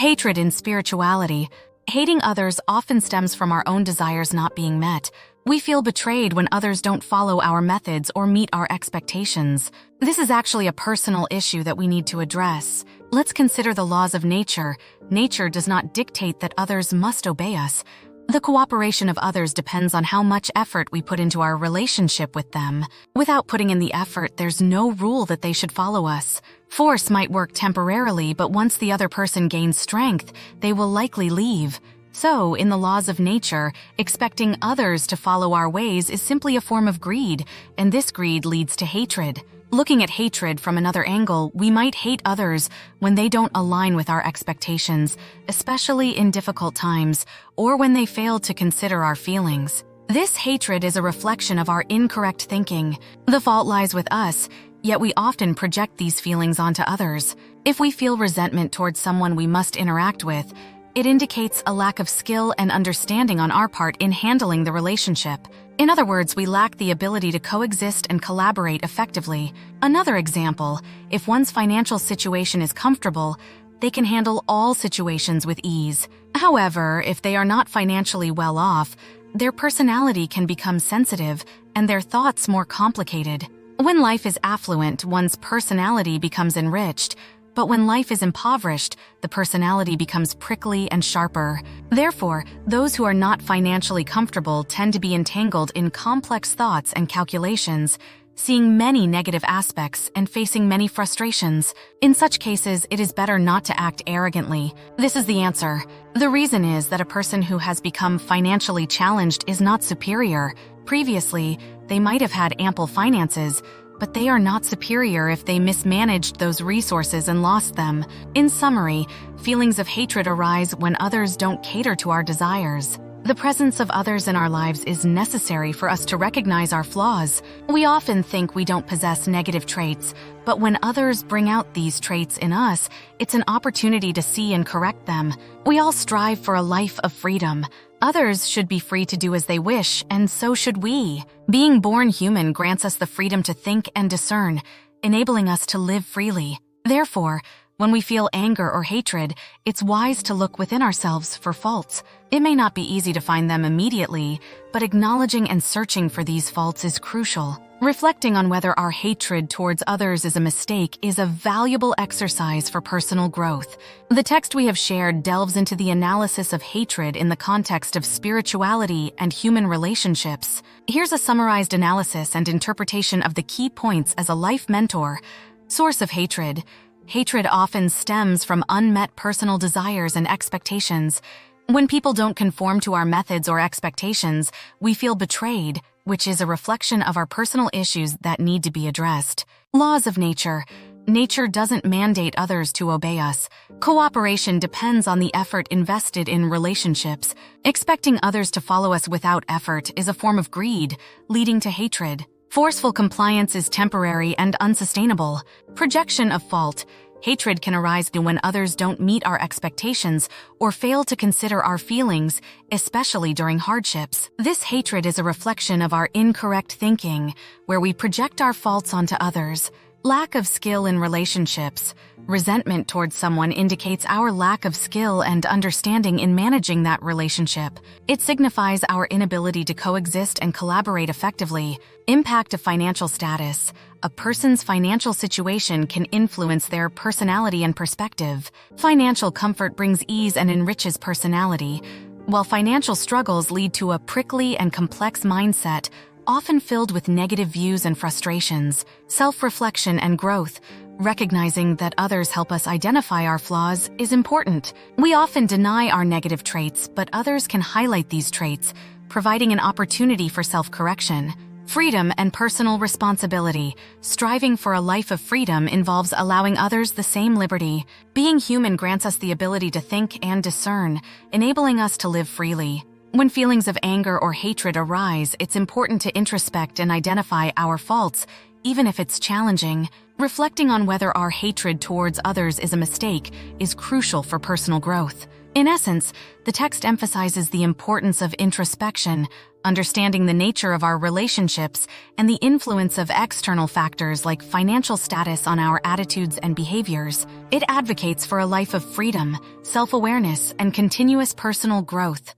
Hatred in spirituality. Hating others often stems from our own desires not being met. We feel betrayed when others don't follow our methods or meet our expectations. This is actually a personal issue that we need to address. Let's consider the laws of nature. Nature does not dictate that others must obey us. The cooperation of others depends on how much effort we put into our relationship with them. Without putting in the effort, there's no rule that they should follow us. Force might work temporarily, but once the other person gains strength, they will likely leave. So, in the laws of nature, expecting others to follow our ways is simply a form of greed, and this greed leads to hatred. Looking at hatred from another angle, we might hate others when they don't align with our expectations, especially in difficult times, or when they fail to consider our feelings. This hatred is a reflection of our incorrect thinking. The fault lies with us, yet we often project these feelings onto others. If we feel resentment towards someone we must interact with, it indicates a lack of skill and understanding on our part in handling the relationship. In other words, we lack the ability to coexist and collaborate effectively. Another example, if one's financial situation is comfortable, they can handle all situations with ease. However, if they are not financially well off, their personality can become sensitive and their thoughts more complicated. When life is affluent, one's personality becomes enriched. But when life is impoverished, the personality becomes prickly and sharper. Therefore, those who are not financially comfortable tend to be entangled in complex thoughts and calculations, seeing many negative aspects and facing many frustrations. In such cases, it is better not to act arrogantly. This is the answer. The reason is that a person who has become financially challenged is not superior. Previously, they might have had ample finances, but they are not superior if they mismanaged those resources and lost them. In summary, feelings of hatred arise when others don't cater to our desires. The presence of others in our lives is necessary for us to recognize our flaws. We often think we don't possess negative traits, but when others bring out these traits in us, it's an opportunity to see and correct them. We all strive for a life of freedom. Others should be free to do as they wish, and so should we. Being born human grants us the freedom to think and discern, enabling us to live freely. Therefore, when we feel anger or hatred, it's wise to look within ourselves for faults. It may not be easy to find them immediately, but acknowledging and searching for these faults is crucial. Reflecting on whether our hatred towards others is a mistake is a valuable exercise for personal growth. The text we have shared delves into the analysis of hatred in the context of spirituality and human relationships. Here's a summarized analysis and interpretation of the key points as a life mentor. Source of hatred. Hatred often stems from unmet personal desires and expectations. When people don't conform to our methods or expectations, we feel betrayed, which is a reflection of our personal issues that need to be addressed. Laws of nature. Nature doesn't mandate others to obey us. Cooperation depends on the effort invested in relationships. Expecting others to follow us without effort is a form of greed, leading to hatred. Forceful compliance is temporary and unsustainable. Projection of fault. Hatred can arise when others don't meet our expectations or fail to consider our feelings, especially during hardships. This hatred is a reflection of our incorrect thinking, where we project our faults onto others. Lack of skill in relationships. Resentment towards someone indicates our lack of skill and understanding in managing that relationship. It signifies our inability to coexist and collaborate effectively. Impact of financial status. A person's financial situation can influence their personality and perspective. Financial comfort brings ease and enriches personality, while financial struggles lead to a prickly and complex mindset, often filled with negative views and frustrations. Self-reflection and growth. Recognizing that others help us identify our flaws is important. We often deny our negative traits, but others can highlight these traits, providing an opportunity for self-correction. Freedom and personal responsibility. Striving for a life of freedom involves allowing others the same liberty. Being human grants us the ability to think and discern, enabling us to live freely. When feelings of anger or hatred arise, it's important to introspect and identify our faults, even if it's challenging. Reflecting on whether our hatred towards others is a mistake is crucial for personal growth. In essence, the text emphasizes the importance of introspection, understanding the nature of our relationships, and the influence of external factors like financial status on our attitudes and behaviors. It advocates for a life of freedom, self-awareness, and continuous personal growth.